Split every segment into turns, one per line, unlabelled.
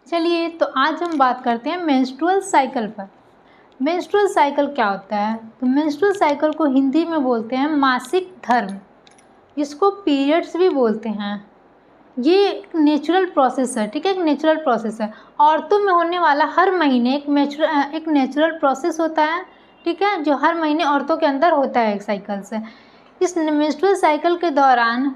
चलिए तो आज हम बात करते हैं मेंस्ट्रुअल साइकिल पर। मेंस्ट्रुअल साइकिल क्या होता है? तो मेंस्ट्रुअल साइकिल को हिंदी में बोलते हैं मासिक धर्म, जिसको पीरियड्स भी बोलते हैं। ये एक नेचुरल प्रोसेस है, ठीक है, एक नेचुरल प्रोसेस है। औरतों में होने वाला हर महीने एक नेचुरल प्रोसेस होता है, ठीक है, जो हर महीने औरतों के अंदर होता है एक साइकिल से। इस मेंस्ट्रुअल साइकिल के दौरान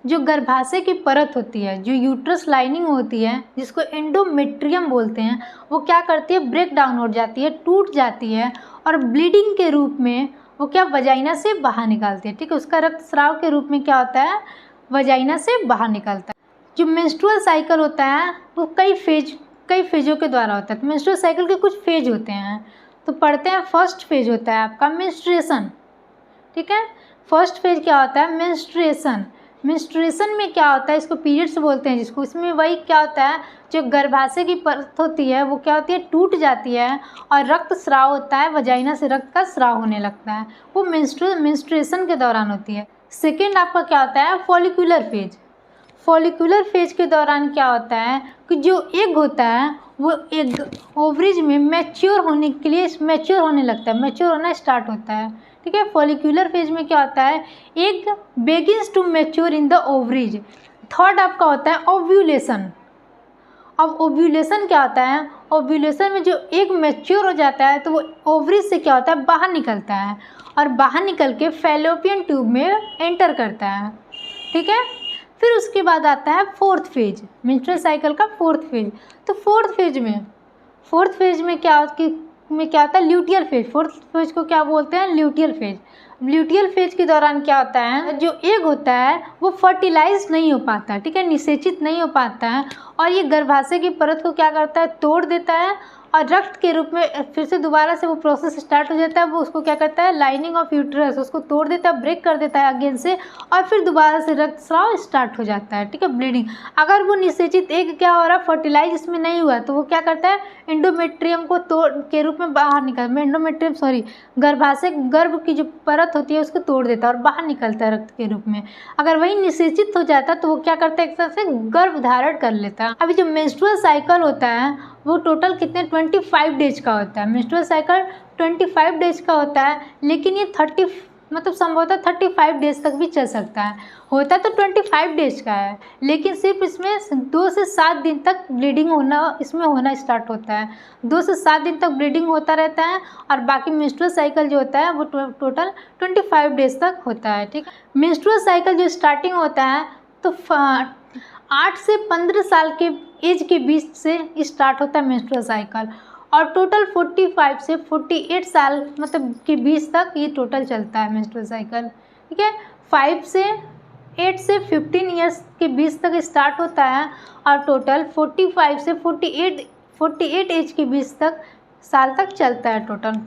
जो गर्भाशय की परत होती है, जो यूट्रस लाइनिंग होती है, जिसको एंडोमेट्रियम बोलते हैं, वो क्या करती है, ब्रेक डाउन हो जाती है, टूट जाती है और ब्लीडिंग के रूप में वो क्या वजाइना से बाहर निकालती है, ठीक है। उसका रक्तस्राव के रूप में क्या होता है, वजाइना से बाहर निकलता है। जो मेंस्ट्रुअल साइकिल होता है वो कई फेजों के द्वारा होता है। तो मेंस्ट्रुअल साइकिल के कुछ फेज होते हैं, तो पढ़ते हैं। फर्स्ट फेज होता है आपका मेंस्ट्रुएशन, ठीक है। फर्स्ट फेज क्या होता है, मेंस्ट्रुएशन। मेंस्ट्रुएशन में क्या होता है, इसको पीरियड्स बोलते हैं जिसको। इसमें वही क्या होता है, जो गर्भाशय की परत होती है वो क्या होती है, टूट जाती है और रक्त स्राव होता है, वजाइना से रक्त का स्राव होने लगता है। वो मेंस्ट्रुएशन के दौरान होती है। सेकेंड आपका क्या होता है, फॉलिकुलर फेज। फॉलिकुलर फेज के दौरान क्या होता है कि जो एग होता है वो एग ओवरीज में मैच्योर होने के लिए मैच्योर होने लगता है, मैच्योर होना स्टार्ट होता है, ठीक है। फॉलिकुलर फेज में क्या होता है, egg begins to mature in the ovaries. Third आपका होता है ओव्यूलेशन। अब ओव्यूलेशन क्या होता है, ओव्यूलेशन में जो एग मैच्योर हो जाता है तो वो ओवरीज से क्या होता है, बाहर निकलता है और बाहर निकल के फैलोपियन ट्यूब में एंटर करता है, ठीक है। फिर उसके बाद आता है फोर्थ फेज, मेंस्ट्रुअल साइकिल का फोर्थ फेज। तो फोर्थ फेज में क्या होता है, ल्यूटियल फेज। फोर्थ फेज को क्या बोलते हैं, ल्यूटियल फेज। ल्यूटियल फेज के दौरान क्या होता है, जो एग होता है वो फर्टिलाइज नहीं हो पाता, ठीक है, निषेचित नहीं हो पाता है और ये गर्भाशय की परत को क्या करता है, तोड़ देता है और रक्त के रूप में फिर से दोबारा से वो प्रोसेस स्टार्ट हो जाता है। वो उसको क्या करता है, लाइनिंग ऑफ यूट्रस उसको तोड़ देता है, ब्रेक कर देता है अगेन से और फिर दोबारा से रक्तस्राव स्टार्ट हो जाता है, ठीक है, ब्लीडिंग। अगर वो निषेचित एग क्या हो रहा है, फर्टिलाइज इसमें नहीं हुआ तो वो क्या करता है, एंडोमेट्रियम को तोड़ के रूप में बाहर गर्भाशय गर्भ की जो परत होती है उसको तोड़ देता है और बाहर निकलता है रक्त के रूप में। अगर वही निषेचित हो जाता तो वो क्या करता है, एक तरह से गर्भ धारण कर लेता है। अभी जो मेंस्ट्रुअल साइकिल होता है वो टोटल कितने 25 डेज का होता है। मेंस्ट्रुअल साइकिल 25 डेज का होता है, लेकिन ये संभवतः 35 डेज तक भी चल सकता है। होता तो 25 डेज का है, लेकिन सिर्फ इसमें 2 से 7 दिन तक ब्लीडिंग होना स्टार्ट होता है। 2 से 7 दिन तक ब्लीडिंग होता रहता है और बाकी मेंस्ट्रुअल साइकिल जो होता है वो टोटल 25 डेज तक होता है, ठीक है। मेंस्ट्रुअल साइकिल जो स्टार्टिंग होता है तो 8 से 15 साल के एज के बीच से स्टार्ट होता है मेंस्ट्रुअल साइकिल और टोटल 45 से 48 साल के बीच तक ये टोटल चलता है मेंस्ट्रुअल साइकिल, ठीक है। 8 से 15 ईयर्स के बीच तक स्टार्ट होता है और टोटल 45 से 48 एज के बीच तक साल तक चलता है टोटल।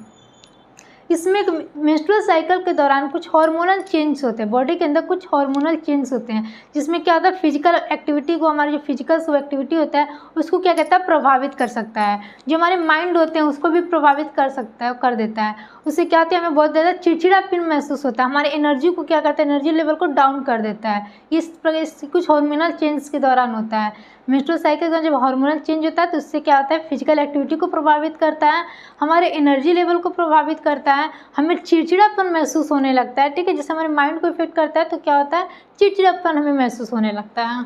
इसमें मेंस्ट्रुअल साइकिल के दौरान कुछ हार्मोनल चेंज होते हैं, बॉडी के अंदर कुछ हार्मोनल चेंज होते हैं, जिसमें क्या होता है, फिजिकल एक्टिविटी को, हमारी जो फिजिकल एक्टिविटी होता है उसको क्या कहता है, प्रभावित कर सकता है। जो हमारे माइंड होते हैं उसको भी प्रभावित कर देता है। उससे क्या होता है, हमें बहुत ज़्यादा चिड़चिड़ापन महसूस होता है, हमारे एनर्जी को क्या करता है, एनर्जी लेवल को डाउन कर देता है। इस प्रकार कुछ हार्मोनल चेंज के दौरान होता है। मेंस्ट्रुअल साइकिल का जब हार्मोनल चेंज होता है तो उससे क्या होता है, फिजिकल एक्टिविटी को प्रभावित करता है, हमारे एनर्जी लेवल को प्रभावित करता है, हमें चिड़चिड़ापन महसूस होने लगता है, ठीक है। जैसे हमारे माइंड को इफेक्ट करता है तो क्या होता है, चिड़चिड़ापन हमें महसूस होने लगता है।